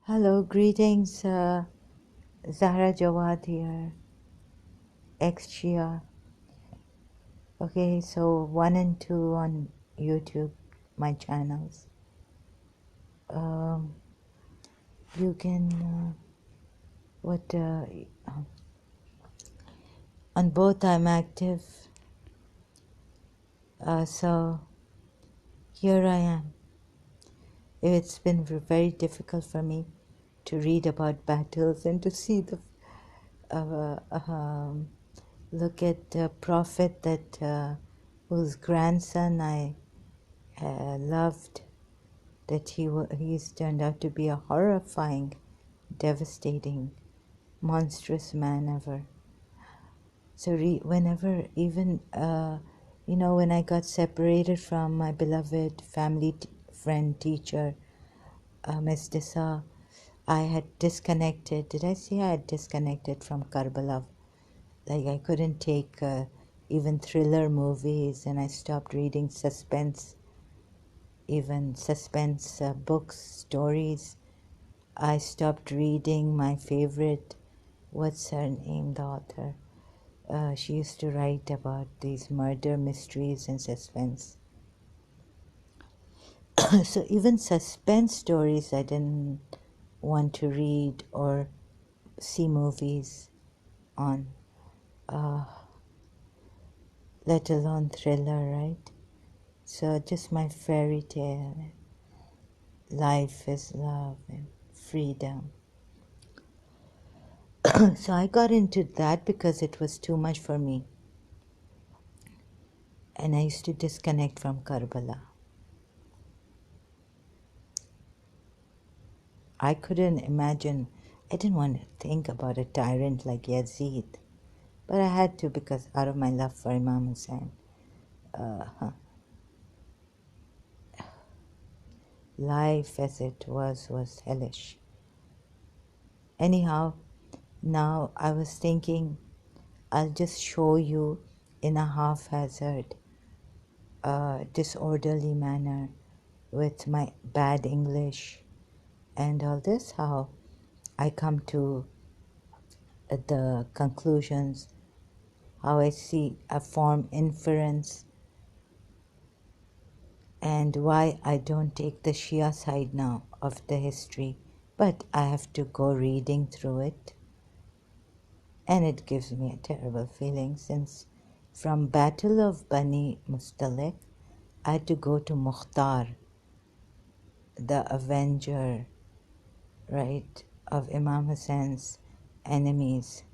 Hello, greetings, Zahra Jawad here, ex-Shia. Okay, so 1 and 2 on YouTube, my channels. Um, you can, on both I'm active, so here I am. It's been very difficult for me to read about battles and to see the, look at the prophet that, whose grandson I loved, that he's turned out to be a horrifying, devastating, monstrous man ever. So whenever, even, when I got separated from my beloved family friend, teacher, Ms. Dissa, I had disconnected. Did I say I had disconnected from Karbala? Like I couldn't take even thriller movies, and I stopped reading suspense, even suspense books, stories. I stopped reading my favorite, what's her name, the author? She used to write about these murder mysteries and suspense. So even suspense stories I didn't want to read or see movies on, let alone thriller, right? So just my fairy tale, life is love and freedom. So I got into that because it was too much for me. And I used to disconnect from Karbala. I couldn't imagine, I didn't want to think about a tyrant like Yazid, but I had to because out of my love for Imam Hussein. Life as it was hellish. Anyhow, now I was thinking I'll just show you in a haphazard, disorderly manner with my bad English and all this, how I come to the conclusions, how I see a form inference, and why I don't take the Shia side now of the history, but I have to go reading through it, and it gives me a terrible feeling since from Battle of Bani Mustaliq, I had to go to Mukhtar, the avenger, right, of Imam Hussein's enemies.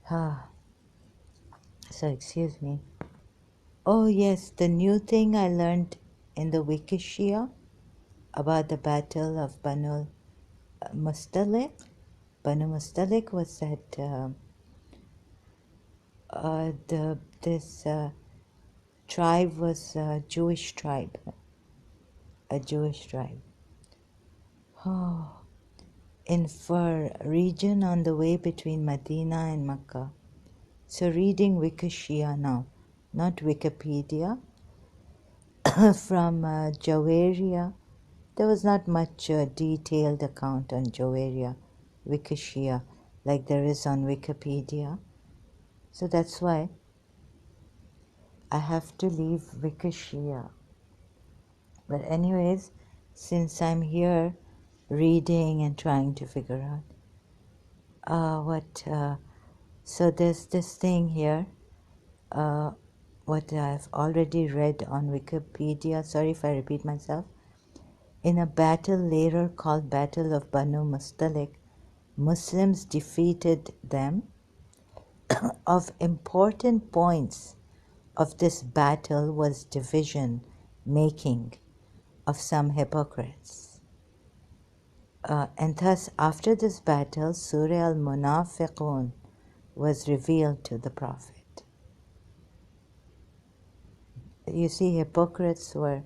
So excuse me. Oh yes, the new thing I learned in the Wikishia about the battle of Banu Mustaliq. Banu Mustaliq was that this tribe was a Jewish tribe, a Jewish tribe. Oh, in Fur region on the way between Medina and Mecca. So reading Wikishia now, not Wikipedia, from Jawaria. There was not much detailed account on Jawaria, Wikishia, like there is on Wikipedia. So that's why I have to leave Wikishia. But anyways, since I'm here reading and trying to figure out so there's this thing here, what I've already read on Wikipedia, sorry if I repeat myself. In a battle later called Battle of Banu Mustaliq, Muslims defeated them. Of important points of this battle was division making of some hypocrites. And thus, after this battle, Surah Al-Munafiqun was revealed to the Prophet. You see, hypocrites were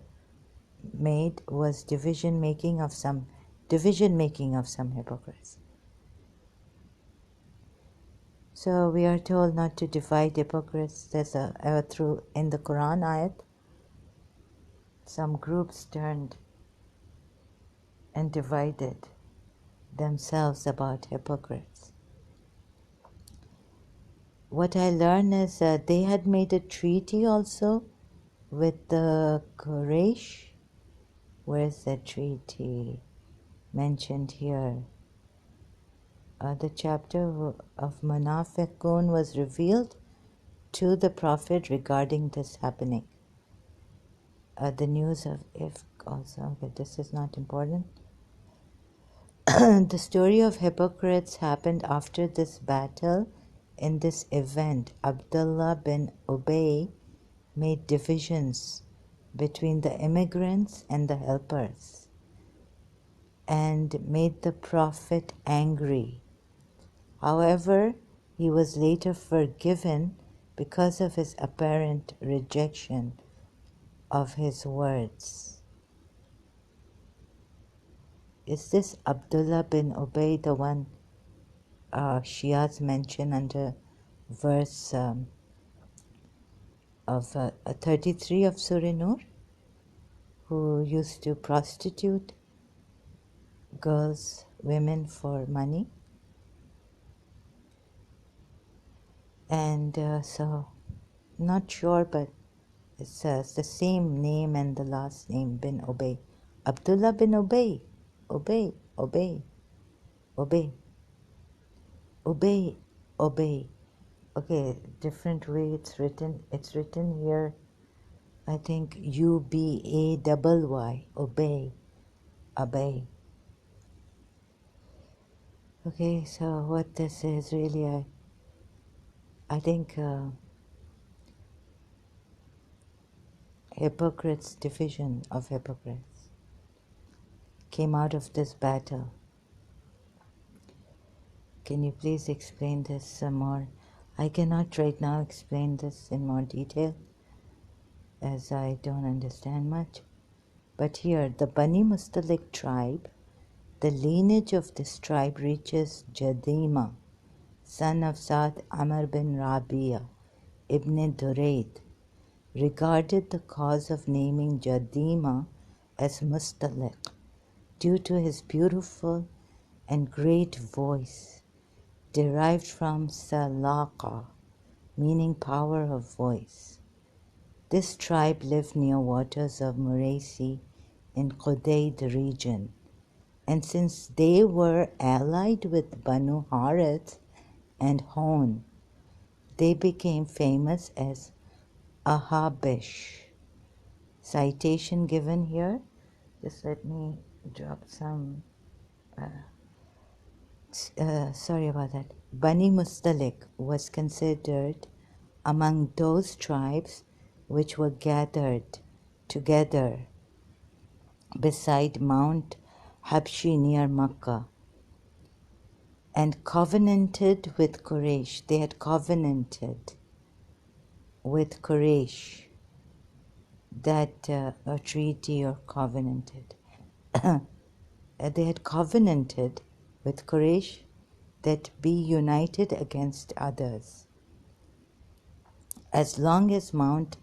made, was division making of some hypocrites. So we are told not to divide hypocrites. There's through in the Quran ayat, some groups turned and divided. themselves about hypocrites. What I learned is that they had made a treaty also with the Quraysh. Where's the treaty mentioned here? The chapter of Munafiqun was revealed to the Prophet regarding this happening. The news of Ifk also, but this is not important. The story of hypocrites happened after this battle. In this event, Abdullah bin Ubay made divisions between the immigrants and the helpers and made the Prophet angry. However, he was later forgiven because of his apparent rejection of his words. Is this Abdullah bin Ubay the one Shias mention under verse of 33 of Surah Nur, who used to prostitute girls, women for money? And so, not sure, but it says the same name and the last name, bin Ubay. Abdullah bin Ubay. Obey, obey, obey, obey, obey. Okay, different way it's written. It's written here, I think, Ubayy, obey, obey. Okay, so what this is really, I think hypocrites, division of hypocrites came out of this battle. Can you please explain this some more? I cannot right now explain this in more detail as I don't understand much. But here, the Bani Mustaliq tribe, the lineage of this tribe reaches Jadima, son of Sa'd Amr bin Rabia, ibn Durayd, regarded the cause of naming Jadima as Mustaliq due to his beautiful and great voice, derived from Salaqa, meaning power of voice. This tribe lived near waters of Muraisi in Qudayd region, and since they were allied with Banu Harith and Hon, they became famous as Ahabish. Citation given here. Just let me drop some. Sorry about that. Bani Mustaliq was considered among those tribes which were gathered together beside Mount Habshi near Makkah and covenanted with Quraysh. They had covenanted with Quraysh, that a treaty or covenanted. They had covenanted with Quraysh that be united against others as long as Mount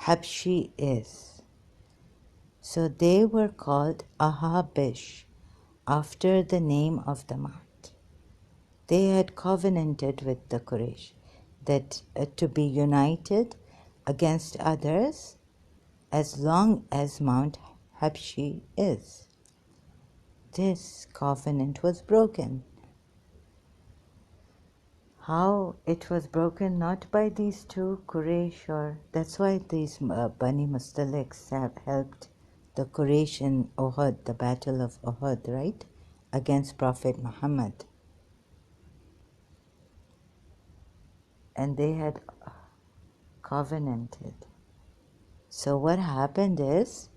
Habshi is. So they were called Ahabish after the name of the mount. They had covenanted with the Quraysh that to be united against others as long as Mount Habshi is. This covenant was broken. How it was broken? Not by these two, Quraysh, or that's why these Bani Mustaliq have helped the Quraysh in Uhud, the battle of Uhud, right? Against Prophet Muhammad. And they had covenanted. So what happened is,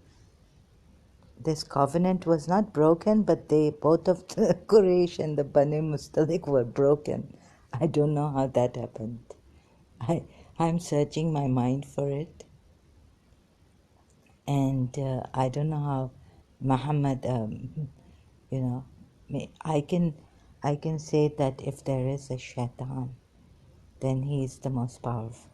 this covenant was not broken, but they, both of the Quraysh and the Bani Mustaliq were broken. I don't know how that happened. I'm searching my mind for it. And I don't know how Muhammad, I can say that if there is a shaitan, then he is the most powerful.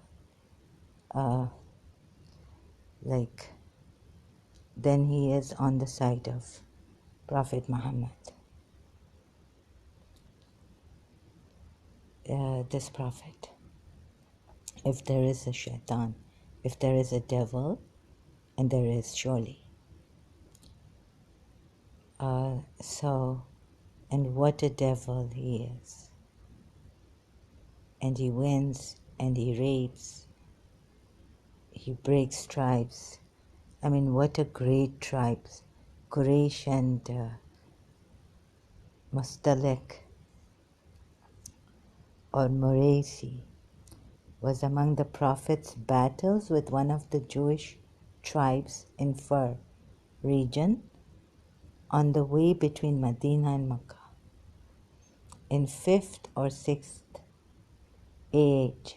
Then he is on the side of Prophet Muhammad. this prophet. If there is a shaitan, if there is a devil, and there is surely. And what a devil he is. And he wins, and he rapes, he breaks tribes. I mean, what a great tribes. Quraysh and Mustaliq or Muraisi was among the Prophet's battles with one of the Jewish tribes in Fur region on the way between Medina and Mecca in 5th or 6th AH.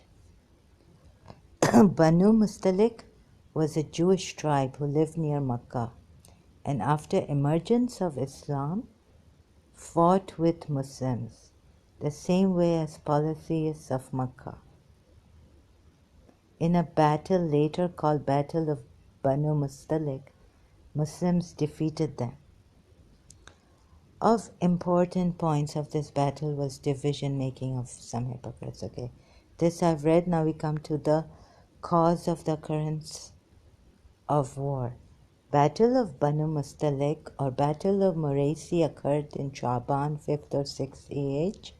Banu Mustaliq was a Jewish tribe who lived near Mecca and after emergence of Islam fought with Muslims the same way as polytheists of Mecca. In a battle later called Battle of Banu Mustaliq, Muslims defeated them. Of important points of this battle was division making of some hypocrites. Okay, this I've read. Now we come to the cause of the occurrence of war. Battle of Banu Mustaliq or Battle of Muraisi occurred in Shaban 5th or 6th AH.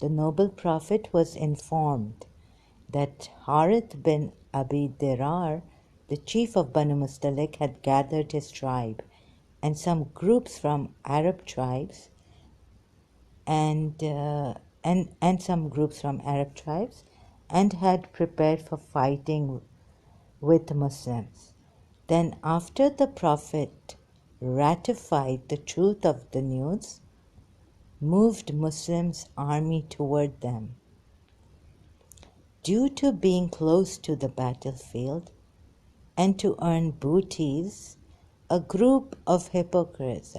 The noble prophet was informed that Harith bin Abi Dirar, the chief of Banu Mustaliq, had gathered his tribe and some groups from Arab tribes and some groups from Arab tribes and had prepared for fighting with Muslims. Then after the Prophet ratified the truth of the news, moved Muslims' army toward them. Due to being close to the battlefield and to earn booties, a group of hypocrites,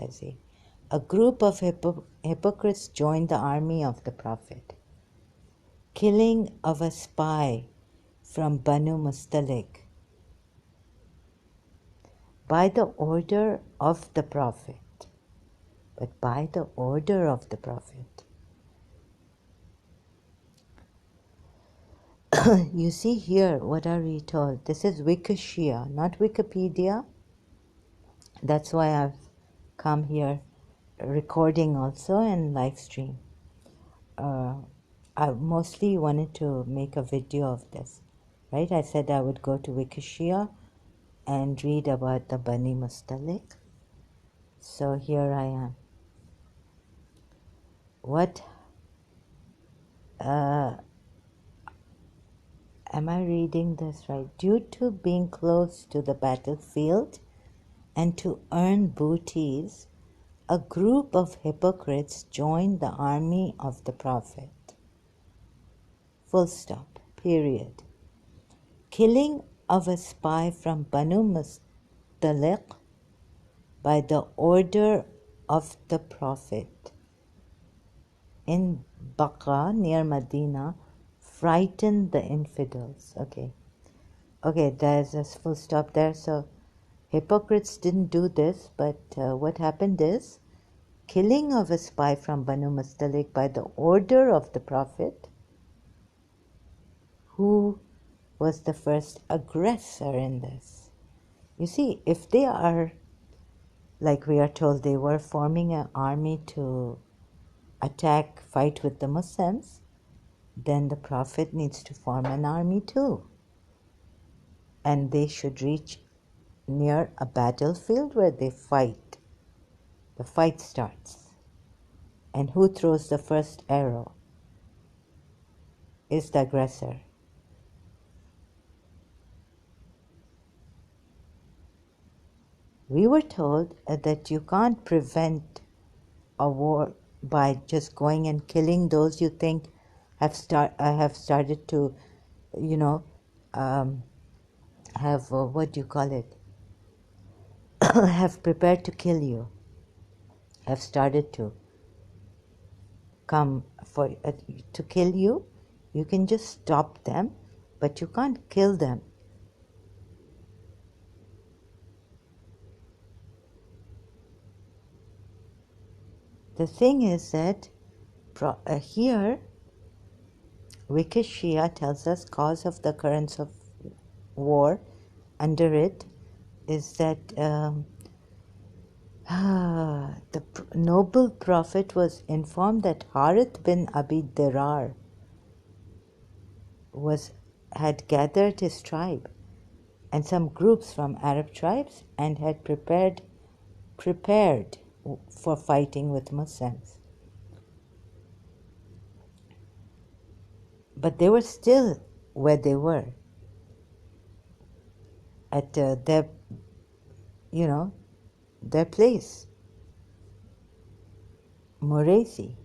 hypocrites joined the army of the Prophet. Killing of a spy from Banu Mustaliq by the order of the Prophet. But by the order of the Prophet. You see here, what are we told? This is Wikishia, not Wikipedia. That's why I've come here recording also and live stream. I mostly wanted to make a video of this, right? I said I would go to Wikishia and read about the Bani Mustaliq. So here I am. What am I reading this right? Due to being close to the battlefield and to earn booties, a group of hypocrites joined the army of the Prophet. Full stop. Period. Killing of a spy from Banu Mustaliq by the order of the Prophet in Baqa near Medina frightened the infidels. Okay, there's a full stop there. So hypocrites didn't do this, but what happened is killing of a spy from Banu Mustaliq by the order of the Prophet, who was the first aggressor in this. You see, if they are, like we are told, they were forming an army to attack, fight with the Muslims, then the Prophet needs to form an army too. And they should reach near a battlefield where they fight. The fight starts. And who throws the first arrow is the aggressor. We were told that you can't prevent a war by just going and killing those you think have started to, have what do you call it? have prepared to kill you, have started to come for to kill you. You can just stop them, but you can't kill them. The thing is that here Wikishia tells us cause of the occurrence of war under it is that the noble prophet was informed that Harith bin Abi Dirar had gathered his tribe and some groups from Arab tribes and had prepared for fighting with Muslims. But they were still where they were at their place, Muraisi.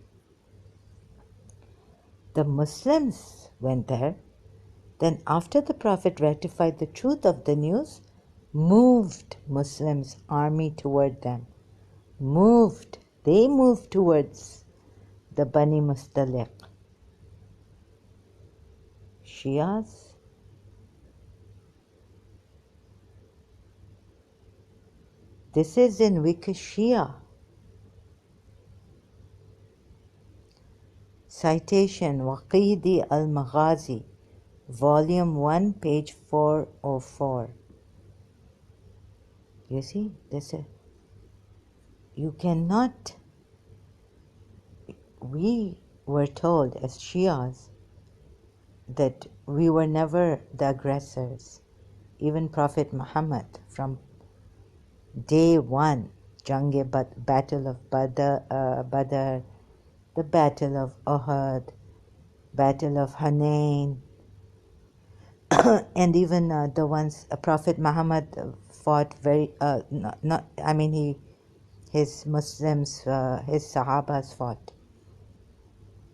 The Muslims went there. Then after the Prophet ratified the truth of the news, moved Muslims' army toward them. They moved towards the Bani Mustaliq. Shias. This is in Wikishia. Citation Waqidi al-Maghazi, Volume 1, page 404. You see, you cannot. We were told as Shias that we were never the aggressors. Even Prophet Muhammad, from day one, Battle of Badr, the Battle of Uhud, Battle of Hunain, and even the ones Prophet Muhammad fought his Muslims, his Sahabas fought,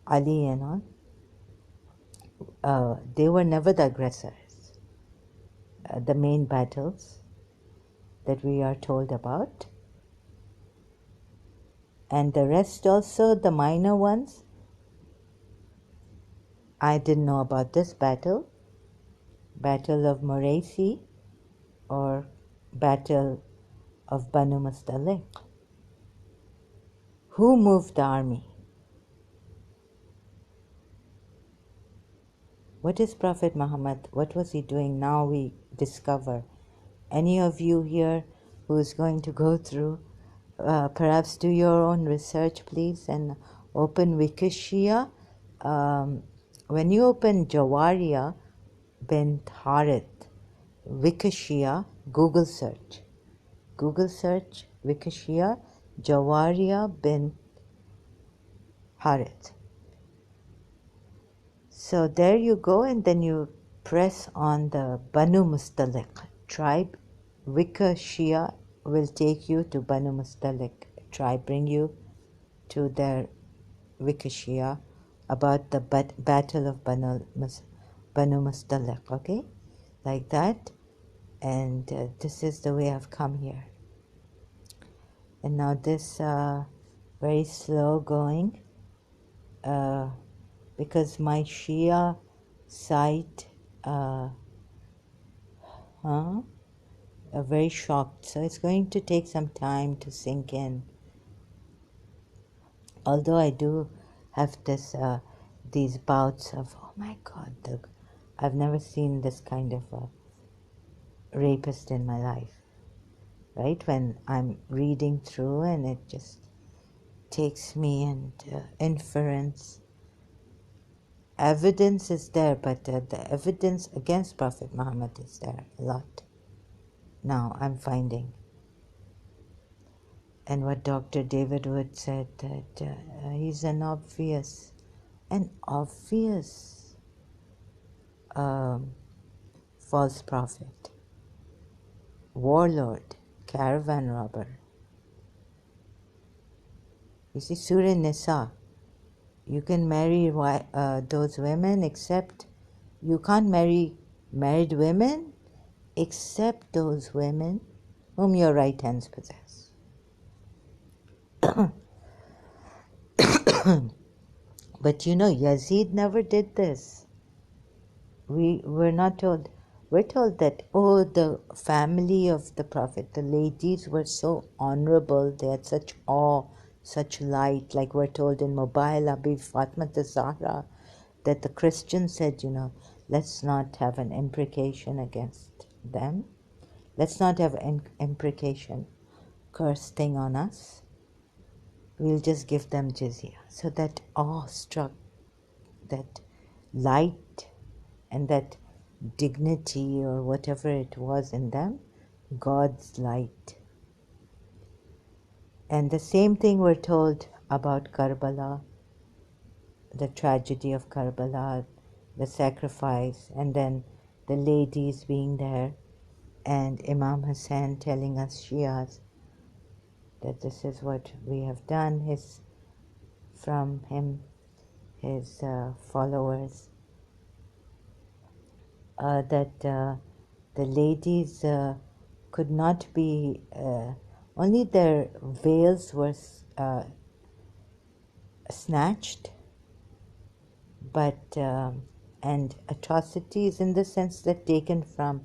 Ali and all. They were never the aggressors. The main battles that we are told about, and the rest also, the minor ones, I didn't know about this battle of Muraisi or Battle of Banu Mustaliq. Who moved the army? What is Prophet Muhammad? What was he doing? Now we discover. Any of you here who is going to go through, perhaps do your own research, please, and open Wikishia. When you open Jawaria bint Harith, Wikishia, Google search Wikishia, Jawaria bint Harith. So there you go, and then you press on the Banu Mustaliq tribe. Wikishia will take you to Banu Mustaliq tribe, bring you to their Wikishia about the Battle of Banu Mustaliq, okay? Like that. And this is the way I've come here. And now this very slow going, because my Shia site are very shocked, so it's going to take some time to sink in. Although I do have these bouts of, oh my God, I've never seen this kind of a rapist in my life, right? When I'm reading through and it just takes me into inference. Evidence is there, but the evidence against Prophet Muhammad is there a lot. Now I'm finding. And what Dr. David Wood said, that he's an obvious false prophet, warlord, caravan robber. You see, Surah Nisa, you can marry those women, except you can't marry married women except those women whom your right hands possess. But Yazid never did this. We're not told. We're told that, the family of the Prophet, the ladies were so honorable, they had such awe, such light, like we're told in Mobile Abi Fatma Zahra, that the Christians said, let's not have an imprecation against them. Let's not have an imprecation, curse thing on us. We'll just give them jizya. So that awe struck, that light and that dignity or whatever it was in them, God's light. And the same thing we're told about Karbala, the tragedy of Karbala, the sacrifice, and then the ladies being there, and Imam Hussain telling us Shias that this is what we have done, from him, his followers, that the ladies could not be, only their veils were snatched, but and atrocities in the sense that taken from,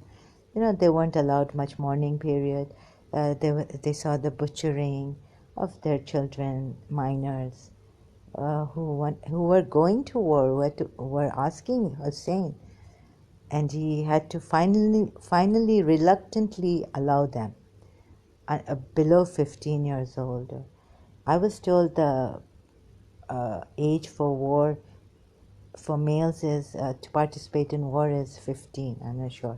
they weren't allowed much mourning period. They saw the butchering of their children, minors, who were going to war, were asking Hussein, and he had to finally reluctantly allow them, below 15 years old. I was told the age for war for males is to participate in war is 15. I'm not sure,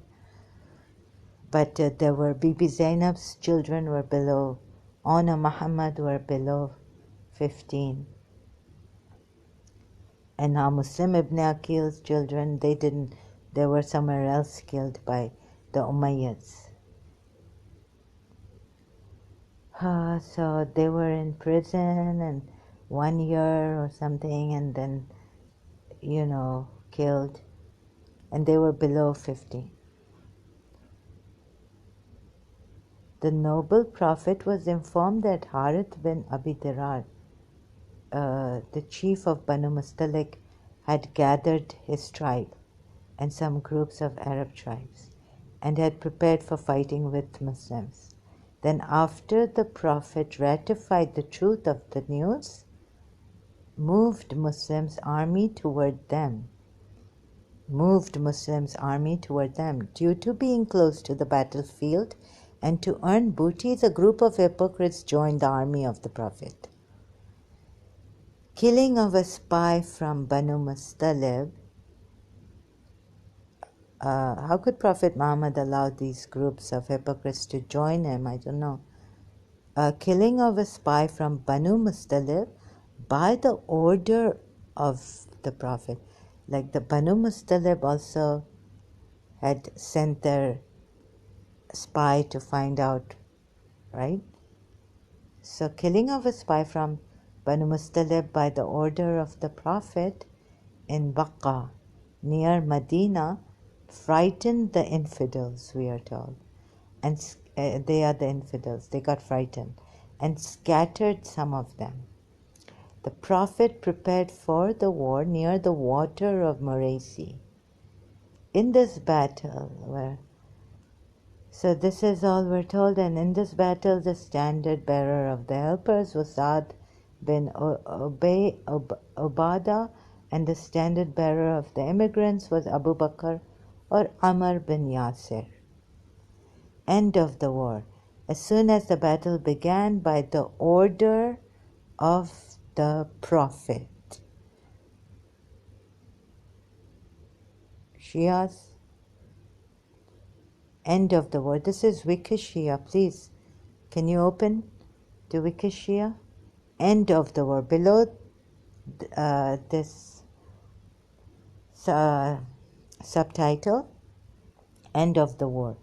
but there were Bibi Zainab's children were below, Anna Muhammad were below 15, and now Muslim ibn Aqil's children, they were somewhere else killed by the Umayyads. So they were in prison and 1 year or something, and then killed, and they were below 50. The noble prophet was informed that Harith bin Abi Dirar, the chief of Banu Mustaliq, had gathered his tribe and some groups of Arab tribes and had prepared for fighting with Muslims. Then after the prophet ratified the truth of the news, moved Muslims' army toward them due to being close to the battlefield, and to earn booty, the group of hypocrites joined the army of the Prophet. Killing of a spy from Banu Mustaliq. How could Prophet Muhammad allow these groups of hypocrites to join him? I don't know. Killing of a spy from Banu Mustaliq by the order of the Prophet. Like the Banu Mustaliq also had sent their spy to find out, right? So killing of a spy from Banu Mustaliq by the order of the Prophet in Baqqa, near Medina, frightened the infidels, we are told. And they are the infidels. They got frightened and scattered some of them. The Prophet prepared for the war near the water of Muraisi. In this battle, so this is all we're told, and in this battle the standard bearer of the helpers was Saad bin Ubadah, and the standard bearer of the immigrants was Abu Bakr or Amr bin Yasir. End of the war. As soon as the battle began, by the order of the Prophet. Shias. End of the war. This is Wikishia. Please, can you open to Wikishia? End of the war. Below this subtitle, End of the war,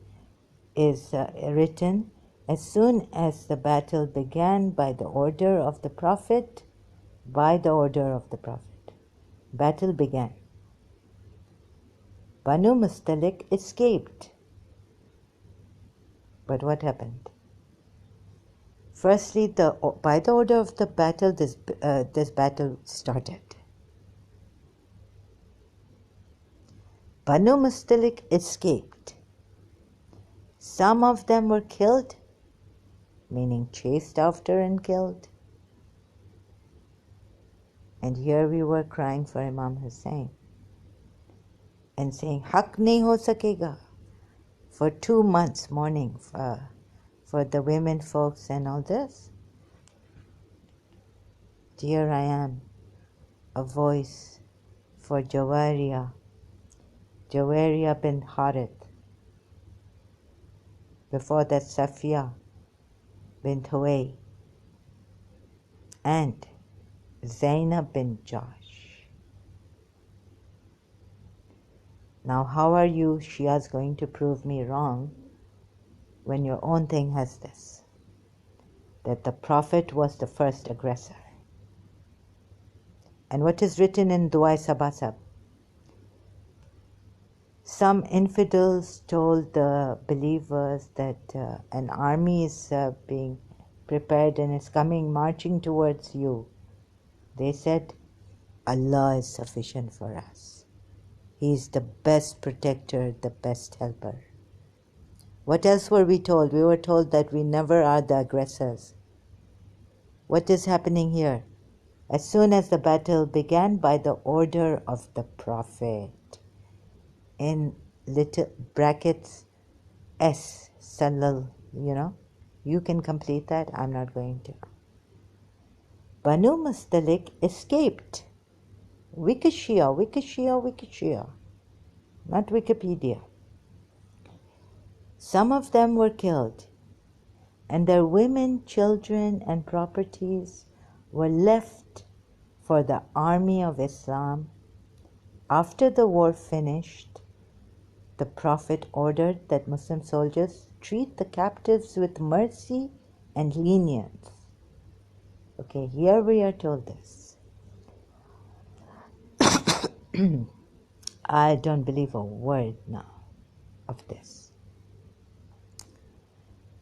is written, as soon as the battle began, by the order of the Prophet, by the order of the Prophet. Battle began. Banu Mustaliq escaped. But what happened? Firstly, by the order of the battle, this battle started. Banu Mustaliq escaped. Some of them were killed, meaning chased after and killed. And here we were crying for Imam Hussain. and saying, Haq nahi ho sakega, for 2 months mourning for the women folks and all this. Here I am, a voice for Jawaria bin Harith, before that Safiya bint Huway, and Zainab bin Josh. Now how are you Shias going to prove me wrong when your own thing has this, that the Prophet was the first aggressor? And what is written in Du'a Sabasab? Some infidels told the believers that an army is being prepared and is coming marching towards you. They said, Allah is sufficient for us. He is the best protector, the best helper. What else were we told? We were told that we never are the aggressors. What is happening here? As soon as the battle began, by the order of the Prophet, in little brackets S, Sallal, you can complete that, I'm not going to. Banu Mustaliq escaped. Wikishia, not Wikipedia. Some of them were killed, and their women, children, and properties were left for the army of Islam. After the war finished, the Prophet ordered that Muslim soldiers treat the captives with mercy and lenience. Okay, here we are told this. I don't believe a word now of this.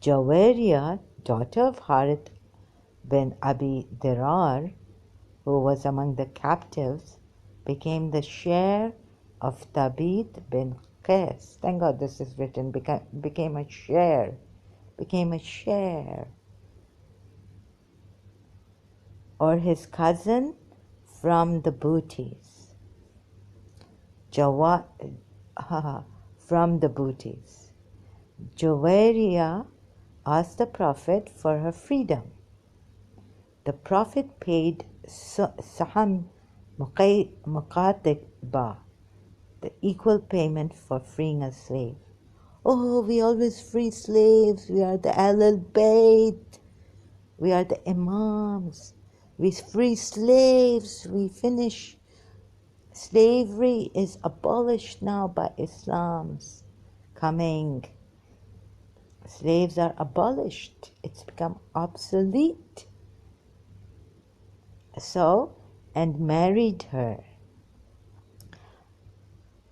Jawaria, daughter of Harith bin Abi Dirar, who was among the captives, became the share of Thabit bin Qais. Thank God this is written. Became a share. Or his cousin from the booties. From the booties. Jawaria asked the Prophet for her freedom. The Prophet paid Saham Muqatiba, the equal payment for freeing a slave. Oh, we always free slaves. We are the Ahlul Bayt. We are the Imams. We free slaves. We finish. Slavery is abolished now by Islam's coming. Slaves are abolished. It's become obsolete. So, and married her.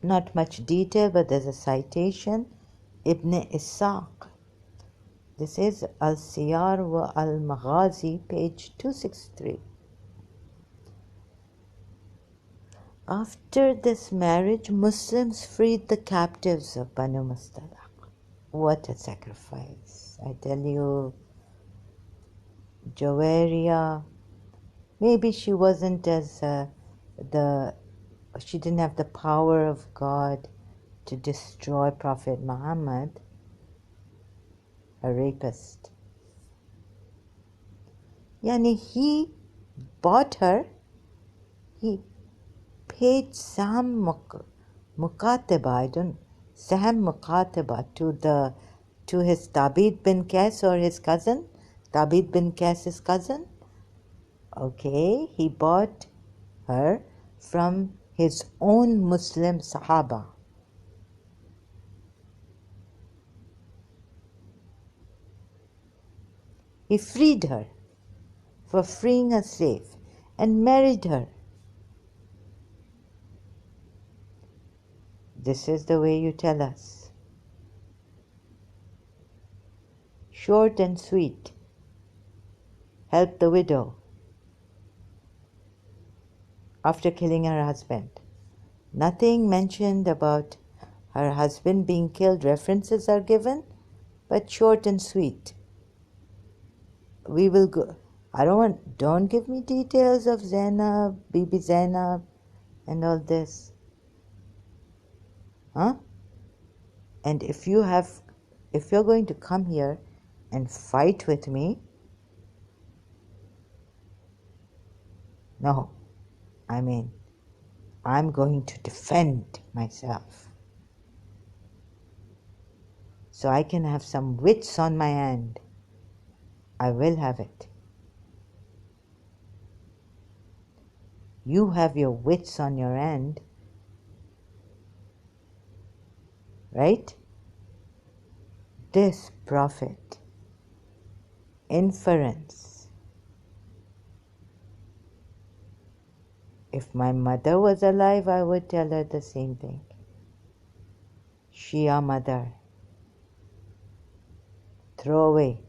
Not much detail, but there's a citation. Ibn Ishaq. This is Al-Siyar wa Al-Maghazi, page 263. After this marriage, Muslims freed the captives of Banu Mustaliq. What a sacrifice. I tell you, Jawaria, maybe she wasn't as she didn't have the power of God to destroy Prophet Muhammad, a rapist. Yani he bought her, he paid Saham Muqatiba to his Thabit bin Qais, or his cousin, Thabit bin Qais' cousin. Okay, he bought her from his own Muslim Sahaba. He freed her for freeing a slave and married her. This is the way you tell us. Short and sweet. Help the widow after killing her husband. Nothing mentioned about her husband being killed. References are given, but short and sweet. We will go. Don't give me details of Zainab, Bibi Zainab, and all this. Huh? And if you're going to come here and fight with me, no, I mean, I'm going to defend myself. So I can have some wits on my hand. I will have it. You have your wits on your hand, right? This prophet, inference. If my mother was alive, I would tell her the same thing. Shia mother, throw away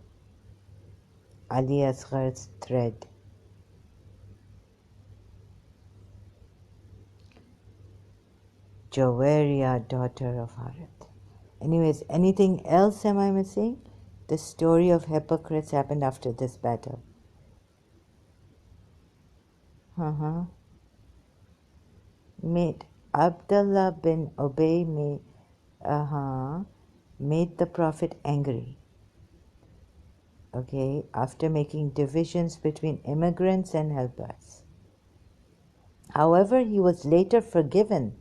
Ali Asghar's thread. Jawaria, daughter of Harith. Anyways, anything else am I missing? The story of hypocrites happened after this battle. Made Abdullah bin Ubay made the Prophet angry. Okay, after making divisions between immigrants and helpers. However, he was later forgiven.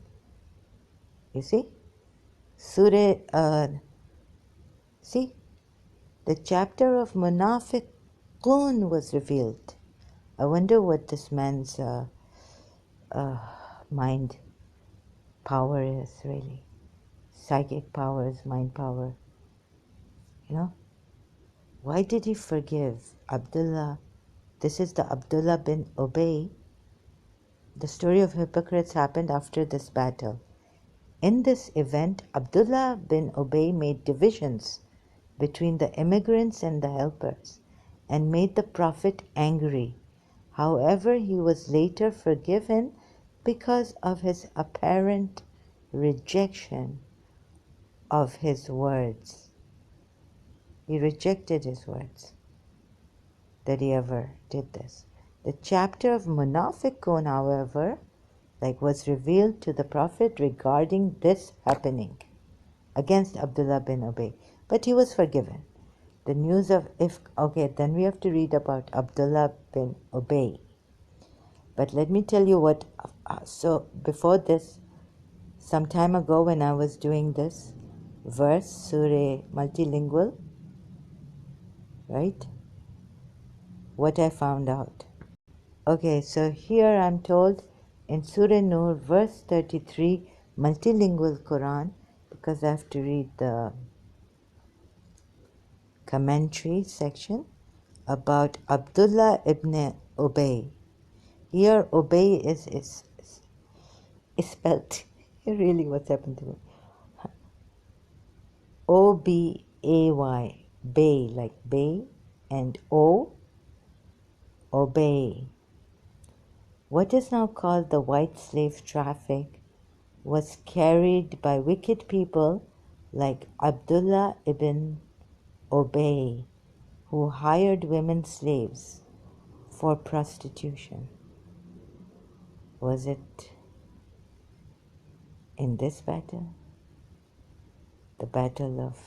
You see? See? The chapter of Munafiqun was revealed. I wonder what this man's mind power is really. Psychic powers, mind power. You know? Why did he forgive Abdullah? This is the Abdullah bin Ubay. The story of hypocrites happened after this battle. In this event, Abdullah bin Ubay made divisions between the immigrants and the helpers and made the Prophet angry. However, he was later forgiven because of his apparent rejection of his words. He rejected his words that he ever did this. The chapter of Munafiqun, however, was revealed to the Prophet regarding this happening against Abdullah bin Ubay. But he was forgiven. The news of then we have to read about Abdullah bin Ubay. But let me tell you what, so before this, some time ago when I was doing this verse, Surah multilingual, right? What I found out. Okay, so here I'm told in Surah Nur, verse 33, multilingual Quran, because I have to read the commentary section about Abdullah ibn Ubay. Here, Ubay is spelled, really what's happened to me, O-B-A-Y, Bay, like Bay, and O, Obey. What is now called the white slave traffic was carried by wicked people like Abdullah ibn Ubay, who hired women slaves for prostitution. Was it in this battle? The battle of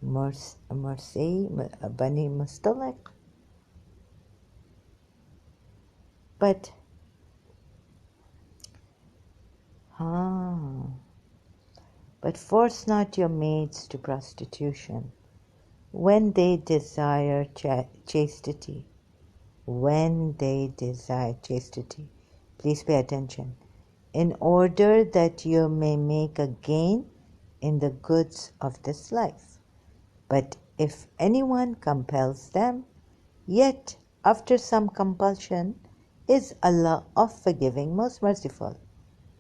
Bani Mustaliq? But force not your maids to prostitution when they desire chastity. When they desire chastity. Please pay attention. In order that you may make a gain in the goods of this life. But if anyone compels them, yet after some compulsion is Allah of forgiving, most merciful.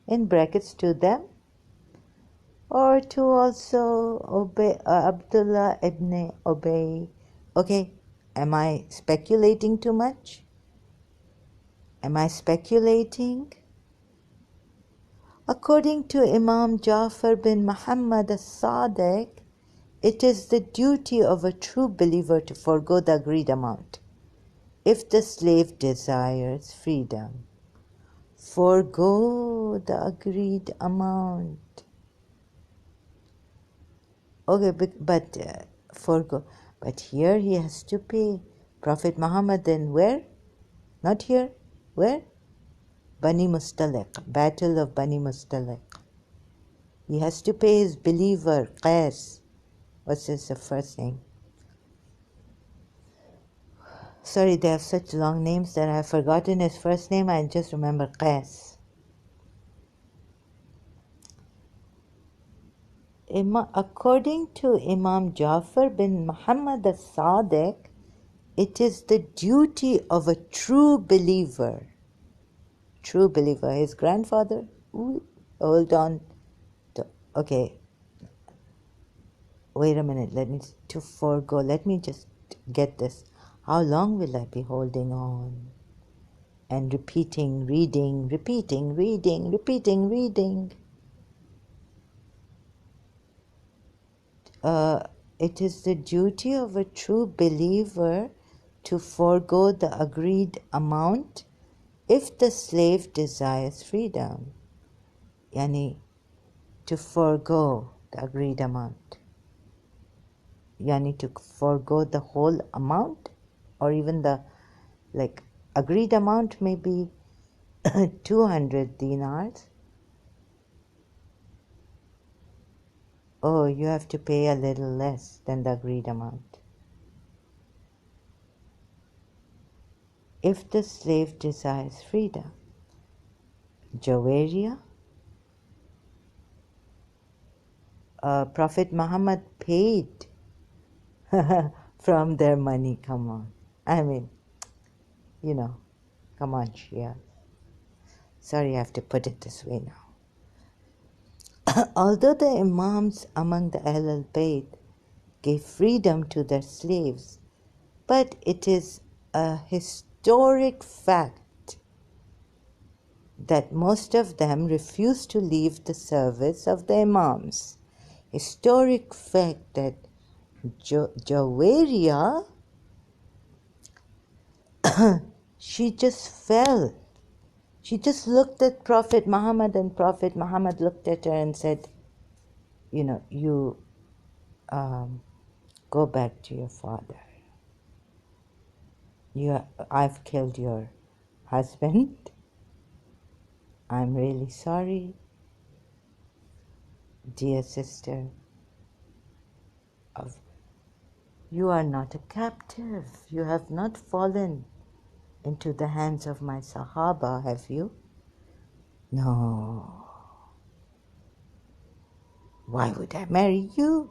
In brackets, to them, or to also Abdullah ibn Ubay. Okay, am I speculating too much? Am I speculating? According to Imam Jafar bin Muhammad as-Sadiq, it is the duty of a true believer to forego the agreed amount. If the slave desires freedom, forego the agreed amount. Okay, but forgo. But here he has to pay. Prophet Muhammad then where? Not here. Where? Bani Mustaliq. Battle of Bani Mustaliq. He has to pay his believer, Qais. What's his first name? Sorry, they have such long names that I have forgotten his first name. I just remember Qais. According to Imam Jafar bin Muhammad as-Sadiq, it is the duty of a true believer. True believer. His grandfather? Ooh, hold on. Okay. Wait a minute. Let me just get this. How long will I be holding on? And repeating, reading, repeating, reading, repeating, reading. It is the duty of a true believer to forego the agreed amount if the slave desires freedom. Yani, to forego the agreed amount. Yani, to forego the whole amount, or even the agreed amount may be 200 dinars. Oh, you have to pay a little less than the agreed amount. If the slave desires freedom. Jawaria, Prophet Muhammad paid from their money. Come on. I mean, come on, Shia. Sorry, I have to put it this way now. Although the Imams among the Ahl al-Bayt gave freedom to their slaves, but it is a historic fact that most of them refused to leave the service of the Imams. Historic fact that Jawaria, she just fell. She just looked at Prophet Muhammad, and Prophet Muhammad looked at her and said, you go back to your father. I've killed your husband. I'm really sorry, dear sister. You are not a captive. You have not fallen into the hands of my Sahaba, have you? No. Why would I marry you?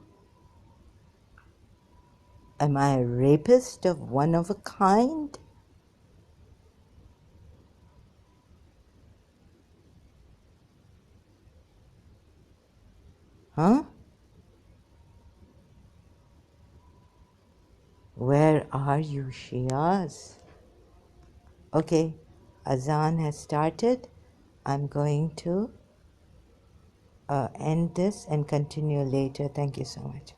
Am I a rapist of one of a kind? Huh? Where are you, Shias? Okay, Azan has started. I'm going to end this and continue later. Thank you so much.